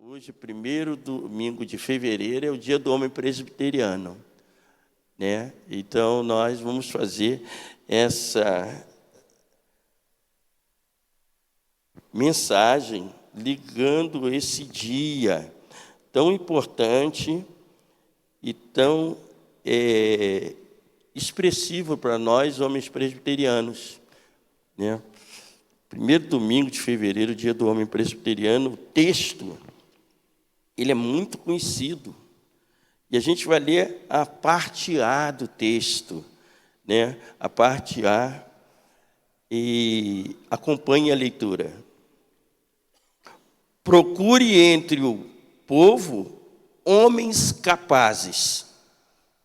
Hoje, primeiro domingo de fevereiro, é o dia do homem presbiteriano, né? Então, nós vamos fazer essa mensagem ligando esse dia tão importante e tão expressivo para nós, homens presbiterianos, né? Primeiro domingo de fevereiro, dia do homem presbiteriano, o texto, ele é muito conhecido. E a gente vai ler a parte A do texto, né? A parte A, e acompanhe a leitura. Procure entre o povo homens capazes,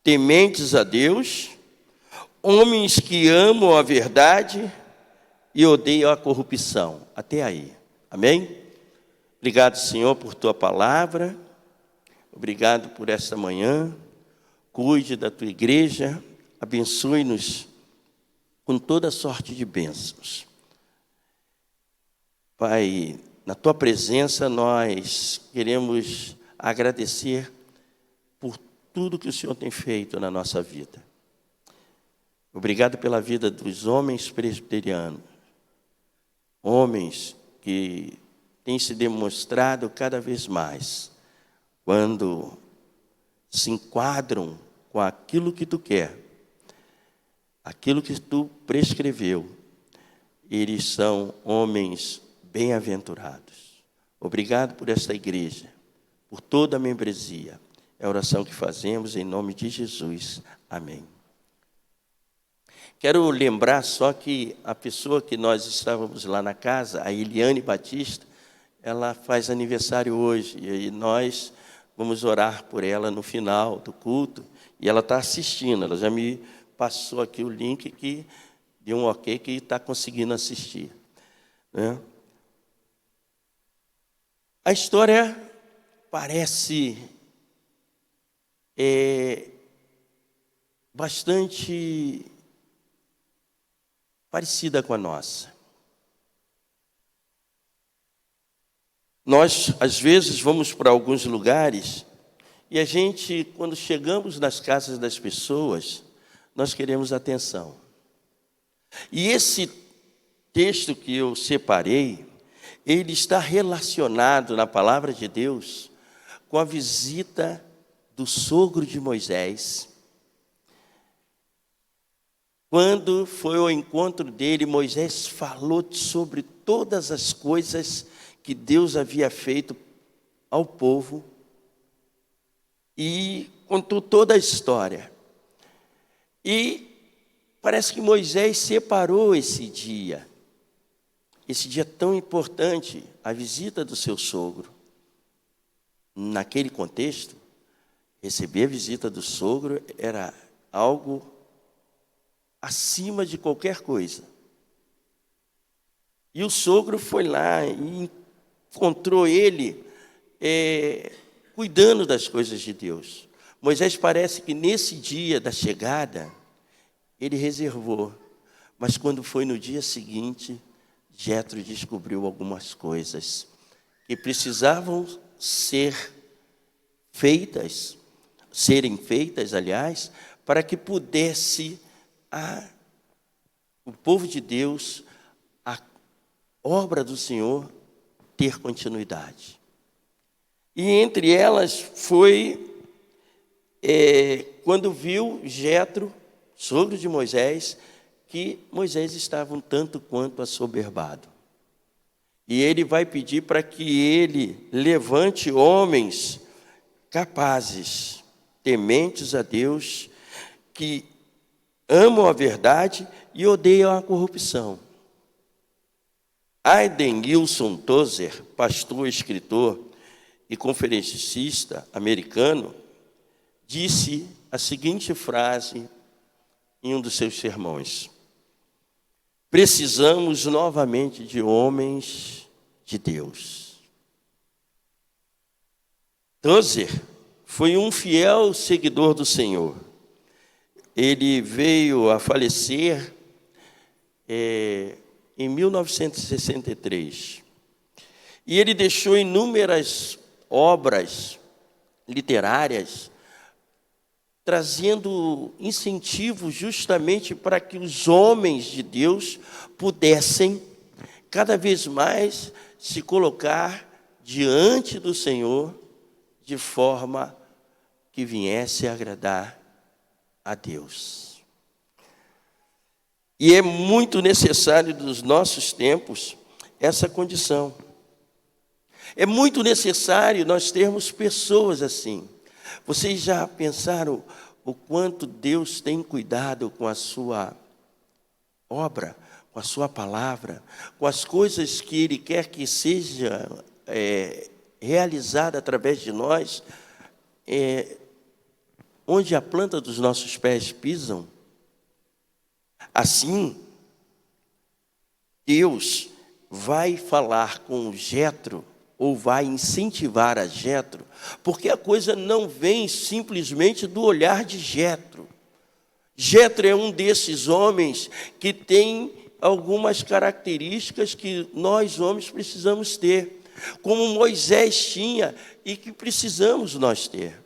tementes a Deus, homens que amam a verdade e odeiam a corrupção. Até aí. Amém? Obrigado, Senhor, por Tua palavra. Obrigado por esta manhã. Cuide da Tua igreja. Abençoe-nos com toda sorte de bênçãos. Pai, na Tua presença nós queremos agradecer por tudo que o Senhor tem feito na nossa vida. Obrigado pela vida dos homens presbiterianos. Homens que têm se demonstrado cada vez mais, quando se enquadram com aquilo que Tu quer, aquilo que Tu prescreveu, eles são homens bem-aventurados. Obrigado por esta igreja, por toda a membresia. É a oração que fazemos em nome de Jesus. Amém. Quero lembrar só que a pessoa que nós estávamos lá na casa, a Eliane Batista, ela faz aniversário hoje, e aí nós vamos orar por ela no final do culto, e ela está assistindo, ela já me passou aqui o link que deu um ok que está conseguindo assistir, né? A história parece bastante parecida com a nossa. Nós, às vezes, vamos para alguns lugares e a gente, quando chegamos nas casas das pessoas, nós queremos atenção. E esse texto que eu separei, ele está relacionado na palavra de Deus com a visita do sogro de Moisés. Quando foi ao encontro dele, Moisés falou sobre todas as coisas que Deus havia feito ao povo e contou toda a história. E parece que Moisés separou esse dia tão importante, a visita do seu sogro. Naquele contexto, receber a visita do sogro era algo acima de qualquer coisa. E o sogro foi lá e encontrou ele cuidando das coisas de Deus. Moisés parece que nesse dia da chegada, ele reservou. Mas quando foi no dia seguinte, Jetro descobriu algumas coisas que precisavam serem feitas, aliás, para que pudesse o povo de Deus, a obra do Senhor, ter continuidade. E entre elas foi quando viu Jetro, sogro de Moisés, que Moisés estava um tanto quanto assoberbado. E ele vai pedir para que ele levante homens capazes, tementes a Deus, que amam a verdade e odeiam a corrupção. Hayden Wilson Tozer, pastor, escritor e conferencista americano, disse a seguinte frase em um dos seus sermões: precisamos novamente de homens de Deus. Tozer foi um fiel seguidor do Senhor. Ele veio a falecer em 1963. E ele deixou inúmeras obras literárias, trazendo incentivos justamente para que os homens de Deus pudessem cada vez mais se colocar diante do Senhor de forma que viesse a agradar a Deus. E é muito necessário nos nossos tempos essa condição. É muito necessário nós termos pessoas assim. Vocês já pensaram o quanto Deus tem cuidado com a sua obra, com a sua palavra, com as coisas que Ele quer que seja realizada através de nós, onde a planta dos nossos pés pisam? Assim, Deus vai falar com Jetro, ou vai incentivar a Jetro, porque a coisa não vem simplesmente do olhar de Jetro. Jetro é um desses homens que tem algumas características que nós homens precisamos ter, como Moisés tinha e que precisamos nós ter.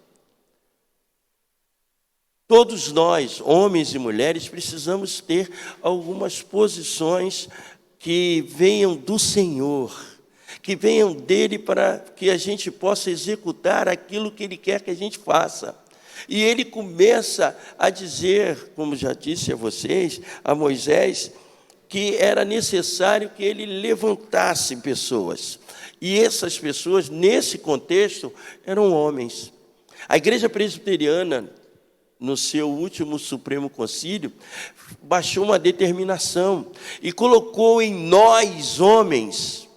Todos nós, homens e mulheres, precisamos ter algumas posições que venham do Senhor, que venham dele para que a gente possa executar aquilo que ele quer que a gente faça. E ele começa a dizer, como já disse a vocês, a Moisés, que era necessário que ele levantasse pessoas. E essas pessoas, nesse contexto, eram homens. A Igreja Presbiteriana, no seu último Supremo Concílio, baixou uma determinação e colocou em nós, homens,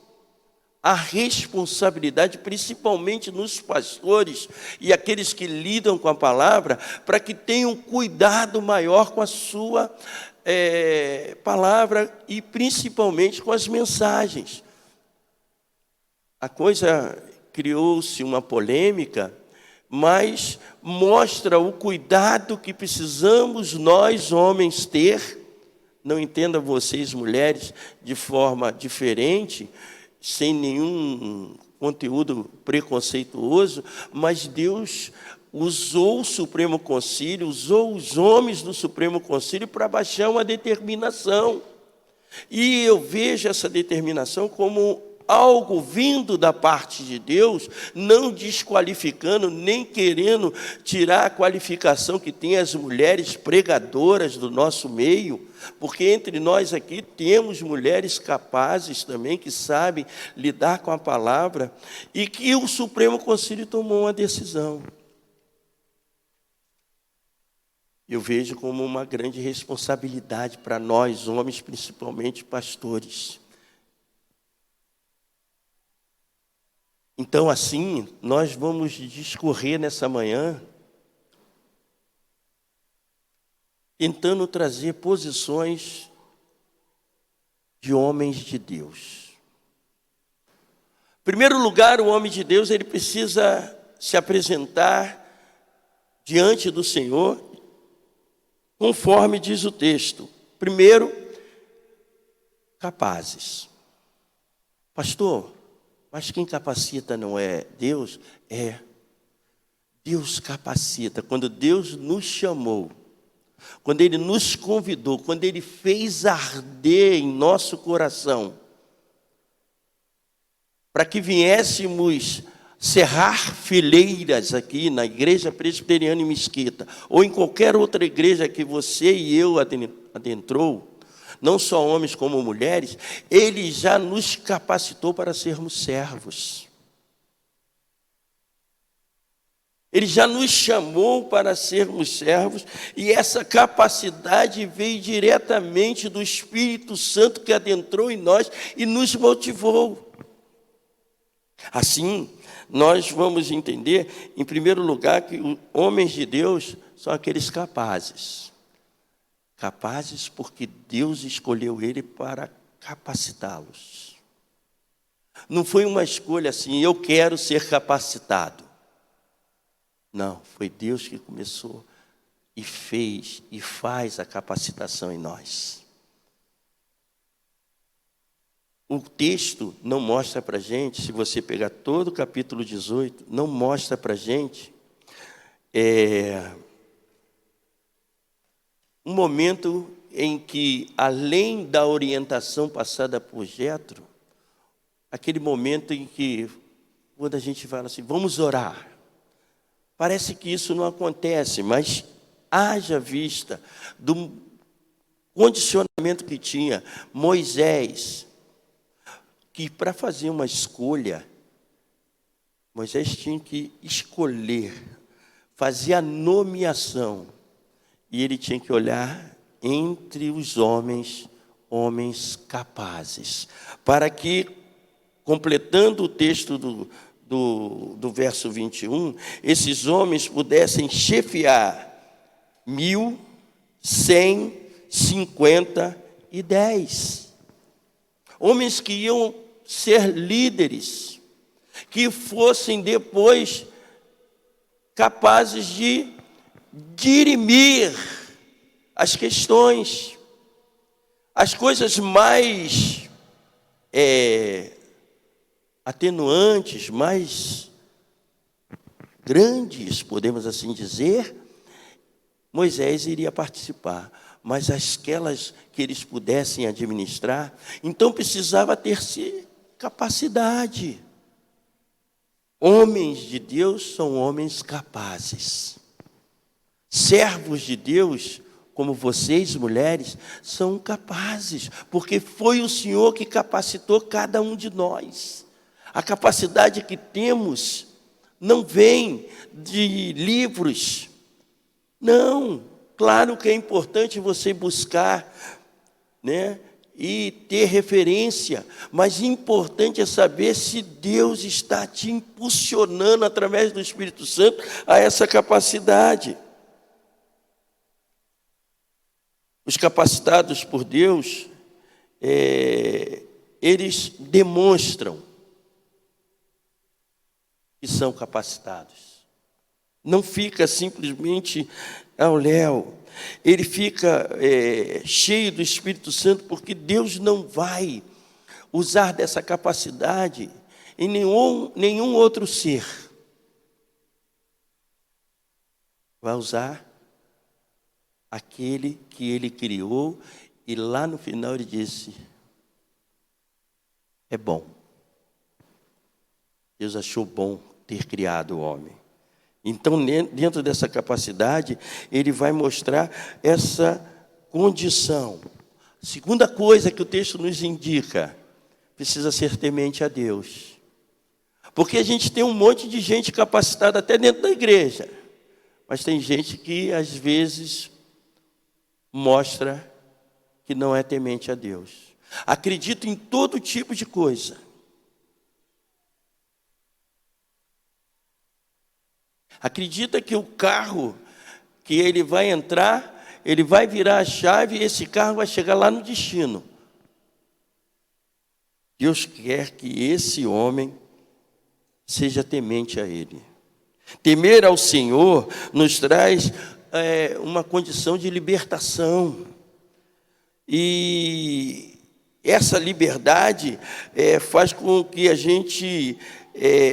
a responsabilidade, principalmente nos pastores e aqueles que lidam com a palavra, para que tenham cuidado maior com a sua palavra e principalmente com as mensagens. A coisa criou-se uma polêmica, mas mostra o cuidado que precisamos nós, homens, ter. Não entenda vocês, mulheres, de forma diferente, sem nenhum conteúdo preconceituoso, mas Deus usou o Supremo Concílio, usou os homens do Supremo Concílio para baixar uma determinação. E eu vejo essa determinação como algo vindo da parte de Deus, não desqualificando, nem querendo tirar a qualificação que tem as mulheres pregadoras do nosso meio, porque entre nós aqui temos mulheres capazes também, que sabem lidar com a palavra, e que o Supremo Concílio tomou uma decisão. Eu vejo como uma grande responsabilidade para nós, homens, principalmente pastores. Então, assim, nós vamos discorrer nessa manhã, tentando trazer posições de homens de Deus. Em primeiro lugar, o homem de Deus, ele precisa se apresentar diante do Senhor, conforme diz o texto. Primeiro, capazes. Pastor, mas quem capacita não é Deus? É. Deus capacita. Quando Deus nos chamou, quando Ele nos convidou, quando Ele fez arder em nosso coração, para que viéssemos cerrar fileiras aqui na Igreja Presbiteriana em Mesquita, ou em qualquer outra igreja que você e eu adentrou, não só homens como mulheres, Ele já nos capacitou para sermos servos. Ele já nos chamou para sermos servos, e essa capacidade veio diretamente do Espírito Santo que adentrou em nós e nos motivou. Assim, nós vamos entender, em primeiro lugar, que os homens de Deus são aqueles capazes. Capazes porque Deus escolheu ele para capacitá-los. Não foi uma escolha assim, eu quero ser capacitado. Não, foi Deus que começou e fez e faz a capacitação em nós. o texto não mostra para a gente, se você pegar todo o capítulo 18, não mostra para a gente um momento em que, além da orientação passada por Jetro, aquele momento em que, quando a gente fala assim, vamos orar, parece que isso não acontece, mas haja vista do condicionamento que tinha Moisés, que para fazer uma escolha, Moisés tinha que escolher, fazer a nomeação, e ele tinha que olhar entre os homens capazes, para que, completando o texto do verso 21, esses homens pudessem chefiar 1.150 homens que iam ser líderes, que fossem depois capazes de dirimir as questões, as coisas mais atenuantes, mais grandes, podemos assim dizer. Moisés iria participar, mas aquelas que eles pudessem administrar, então precisava ter-se capacidade. Homens de Deus são homens capazes. Servos de Deus, como vocês, mulheres, são capazes, porque foi o Senhor que capacitou cada um de nós. A capacidade que temos não vem de livros. Não, claro que é importante você buscar, né, e ter referência, mas importante é saber se Deus está te impulsionando através do Espírito Santo a essa capacidade. Os capacitados por Deus, eles demonstram que são capacitados. Não fica simplesmente ao léu. Ele fica cheio do Espírito Santo, porque Deus não vai usar dessa capacidade em nenhum outro ser. Vai usar aquele que Ele criou, e lá no final Ele disse, é bom. Deus achou bom ter criado o homem. Então, dentro dessa capacidade, Ele vai mostrar essa condição. Segunda coisa que o texto nos indica, precisa ser temente a Deus. Porque a gente tem um monte de gente capacitada até dentro da igreja, mas tem gente que, às vezes, mostra que não é temente a Deus. Acredita em todo tipo de coisa. Acredita que o carro que ele vai entrar, ele vai virar a chave e esse carro vai chegar lá no destino. Deus quer que esse homem seja temente a Ele. Temer ao Senhor nos traz uma condição de libertação. E essa liberdade faz com que a gente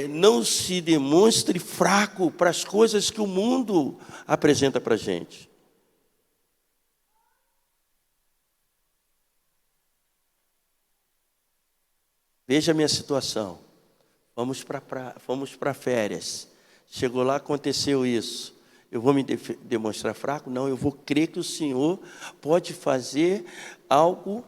não se demonstre fraco para as coisas que o mundo apresenta para a gente. Veja a minha situação. Fomos para férias. Chegou lá, aconteceu isso. Eu vou me demonstrar fraco? Não, eu vou crer que o Senhor pode fazer algo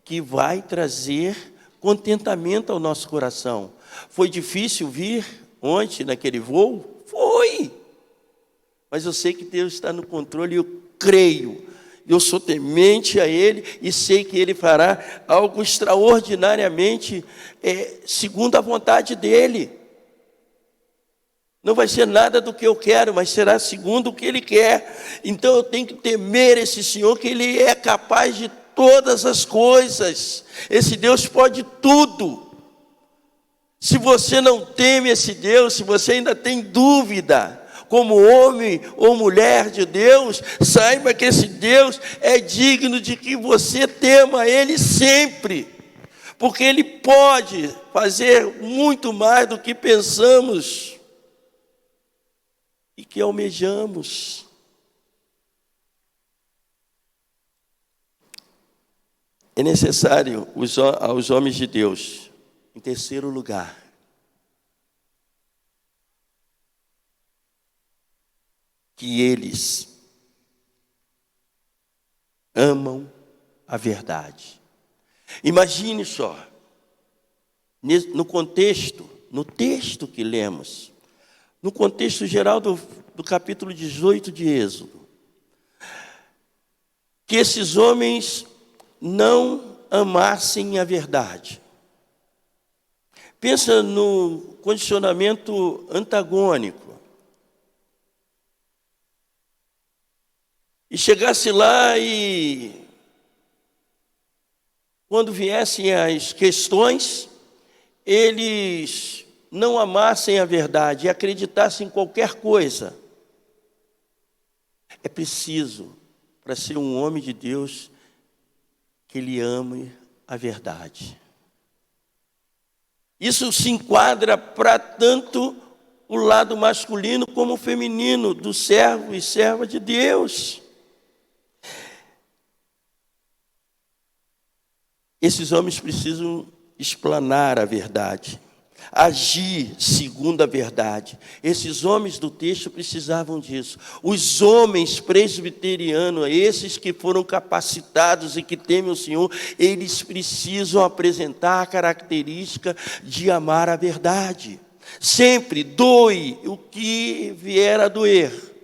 que vai trazer contentamento ao nosso coração. Foi difícil vir ontem naquele voo? Foi. Mas eu sei que Deus está no controle e eu creio. Eu sou temente a Ele e sei que Ele fará algo extraordinariamente segundo a vontade dEle. Não vai ser nada do que eu quero, mas será segundo o que Ele quer. Então eu tenho que temer esse Senhor, que Ele é capaz de todas as coisas. Esse Deus pode tudo. Se você não teme esse Deus, se você ainda tem dúvida, como homem ou mulher de Deus, saiba que esse Deus é digno de que você tema Ele sempre. porque Ele pode fazer muito mais do que pensamos e que almejamos. É necessário aos homens de Deus, em terceiro lugar, que eles amam a verdade. Imagine só, no contexto, no texto que lemos, no contexto geral do capítulo 18 de Êxodo, que esses homens não amassem a verdade. Pensa no condicionamento antagônico. E chegasse lá e, quando viessem as questões, eles não amassem a verdade e acreditassem em qualquer coisa. É preciso, para ser um homem de Deus, que ele ame a verdade. Isso se enquadra para tanto o lado masculino como o feminino, do servo e serva de Deus. Esses homens precisam explanar a verdade, agir segundo a verdade. Esses homens do texto precisavam disso. Os homens presbiterianos, esses que foram capacitados e que temem o Senhor, eles precisam apresentar a característica de amar a verdade. Sempre doe o que vier a doer.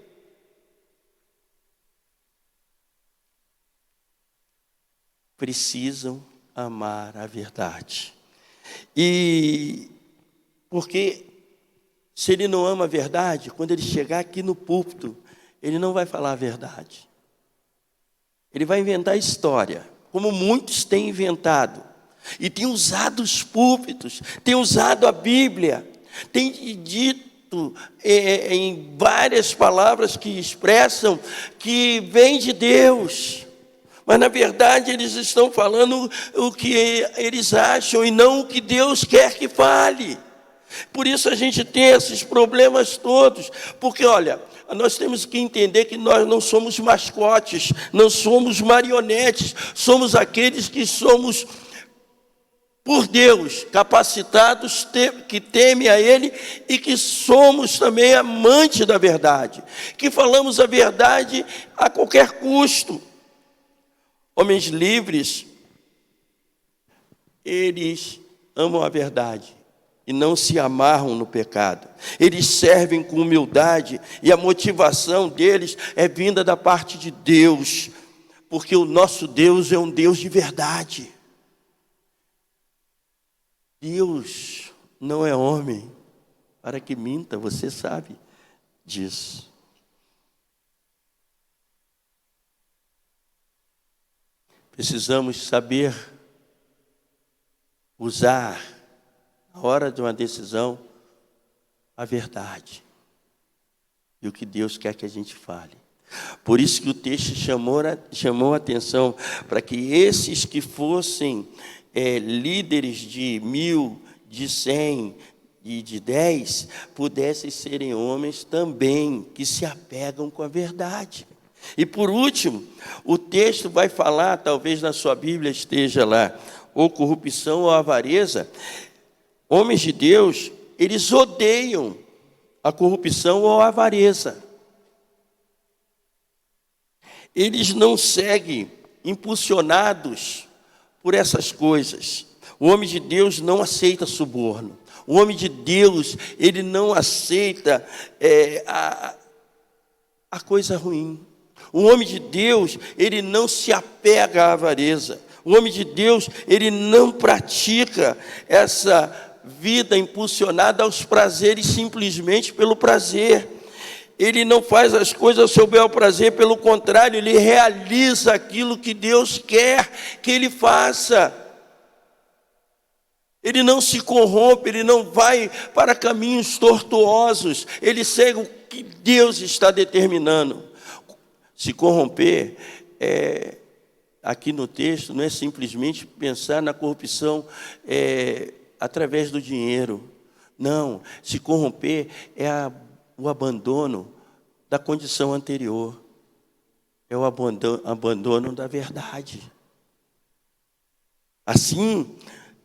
Precisam amar a verdade. E porque se ele não ama a verdade, quando ele chegar aqui no púlpito, ele não vai falar a verdade. Ele vai inventar história, como muitos têm inventado. E tem usado os púlpitos, tem usado a Bíblia, tem dito em várias palavras que expressam que vem de Deus. Mas, na verdade, eles estão falando o que eles acham e não o que Deus quer que fale. Por isso a gente tem esses problemas todos. Porque, olha, nós temos que entender que nós não somos mascotes, não somos marionetes, somos aqueles que somos, por Deus, capacitados, que temem a Ele e que somos também amantes da verdade, que falamos a verdade a qualquer custo. Homens livres, eles amam a verdade e não se amarram no pecado. Eles servem com humildade e a motivação deles é vinda da parte de Deus, porque o nosso Deus é um Deus de verdade. Deus não é homem para que minta, você sabe disso. Precisamos saber usar, na hora de uma decisão, a verdade e o que Deus quer que a gente fale. Por isso que o texto chamou a atenção para que esses que fossem líderes de 1000, de 100 e de 10, pudessem serem homens também que se apegam com a verdade. E por último, o texto vai falar, talvez na sua Bíblia esteja lá, ou corrupção ou avareza. Homens de Deus, eles odeiam a corrupção ou a avareza. Eles não seguem impulsionados por essas coisas. O homem de Deus não aceita suborno. O homem de Deus, ele não aceita a coisa ruim. O homem de Deus, ele não se apega à avareza. O homem de Deus, ele não pratica essa vida impulsionada aos prazeres simplesmente pelo prazer. Ele não faz as coisas ao seu bel prazer, pelo contrário, ele realiza aquilo que Deus quer que ele faça. Ele não se corrompe, ele não vai para caminhos tortuosos, ele segue o que Deus está determinando. Se corromper aqui no texto não é simplesmente pensar na corrupção através do dinheiro. Não, se corromper é o abandono da condição anterior. É o abandono da verdade. Assim,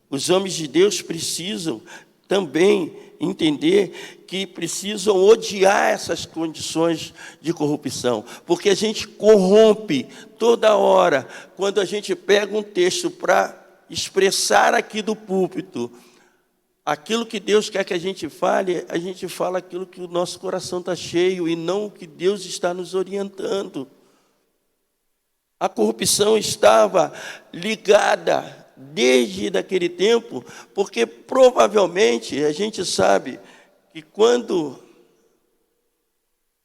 os homens de Deus precisam também entender que precisam odiar essas condições de corrupção, porque a gente corrompe toda hora. Quando a gente pega um texto para expressar aqui do púlpito aquilo que Deus quer que a gente fala aquilo que o nosso coração está cheio e não o que Deus está nos orientando. A corrupção estava ligada desde aquele tempo, porque provavelmente a gente sabe que quando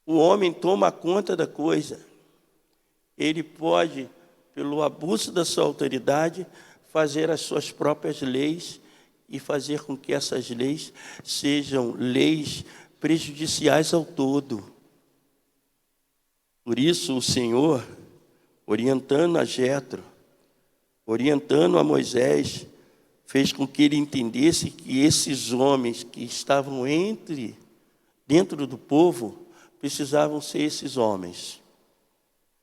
o homem toma conta da coisa, ele pode, pelo abuso da sua autoridade, fazer as suas próprias leis e fazer com que essas leis sejam leis prejudiciais ao todo. Por isso o Senhor, orientando a Jetro, orientando a Moisés, fez com que ele entendesse que esses homens que estavam dentro do povo, precisavam ser esses homens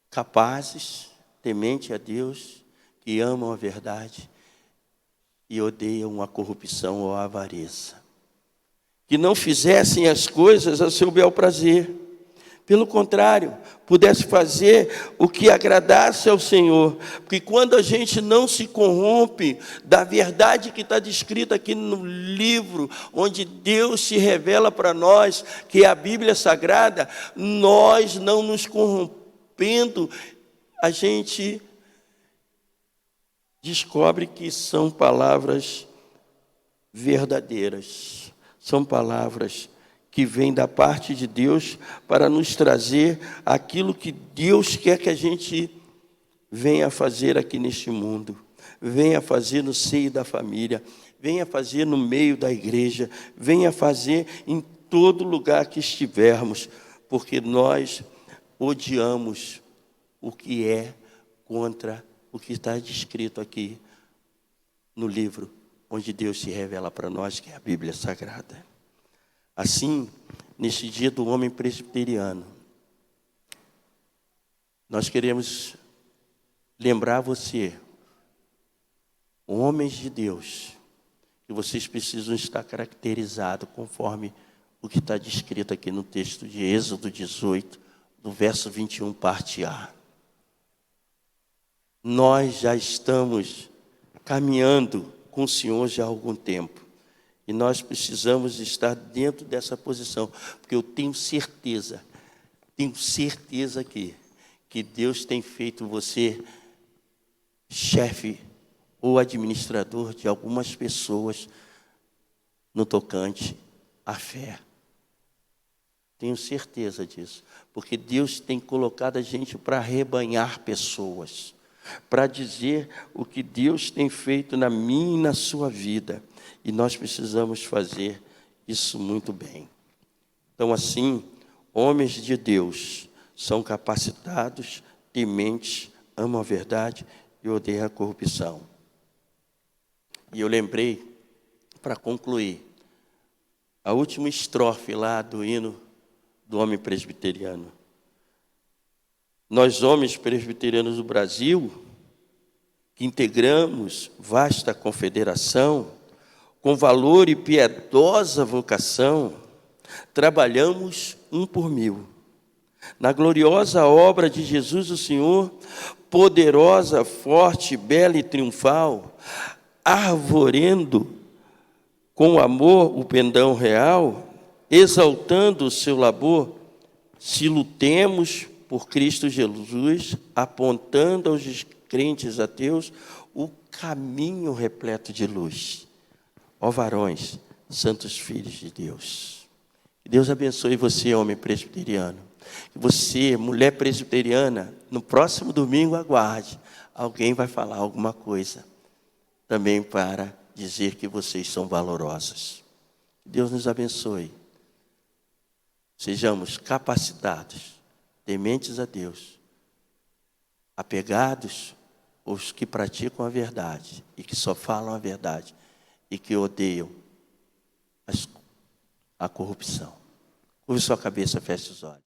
capazes, tementes a Deus, que amam a verdade e odeiam a corrupção ou a avareza. Que não fizessem as coisas a seu bel prazer. Pelo contrário, pudesse fazer o que agradasse ao Senhor. Porque quando a gente não se corrompe da verdade que está descrita aqui no livro, onde Deus se revela para nós, que é a Bíblia Sagrada, nós não nos corrompendo, a gente descobre que são palavras verdadeiras, são palavras que vêm da parte de Deus para nos trazer aquilo que Deus quer que a gente venha fazer aqui neste mundo, venha fazer no seio da família, venha fazer no meio da igreja, venha fazer em todo lugar que estivermos, porque nós odiamos o que é contra o que está descrito aqui no livro, onde Deus se revela para nós, que é a Bíblia Sagrada. Assim, neste dia do homem presbiteriano, nós queremos lembrar você, homens de Deus, que vocês precisam estar caracterizados conforme o que está descrito aqui no texto de Êxodo 18, do verso 21, parte A. Nós já estamos caminhando com o Senhor já há algum tempo. E nós precisamos estar dentro dessa posição, porque eu tenho certeza que Deus tem feito você chefe ou administrador de algumas pessoas no tocante à fé. Tenho certeza disso, porque Deus tem colocado a gente para arrebanhar pessoas, para dizer o que Deus tem feito na minha e na sua vida. E nós precisamos fazer isso muito bem. Então, assim, homens de Deus são capacitados, tementes, amam a verdade e odeiam a corrupção. E eu lembrei, para concluir, a última estrofe lá do hino do homem presbiteriano. Nós, homens presbiterianos do Brasil, que integramos vasta confederação, com valor e piedosa vocação, trabalhamos um por mil. Na gloriosa obra de Jesus o Senhor, poderosa, forte, bela e triunfal, arvorendo com amor o pendão real, exaltando o seu labor, se lutemos por Cristo Jesus, apontando aos crentes ateus o caminho repleto de luz. Ó varões, santos filhos de Deus. Que Deus abençoe você, homem presbiteriano. Que você, mulher presbiteriana, no próximo domingo aguarde. Alguém vai falar alguma coisa também para dizer que vocês são valorosos. Que Deus nos abençoe. Sejamos capacitados, tementes a Deus, apegados, os que praticam a verdade e que só falam a verdade e que odeiam a corrupção. Curve sua cabeça, feche os olhos.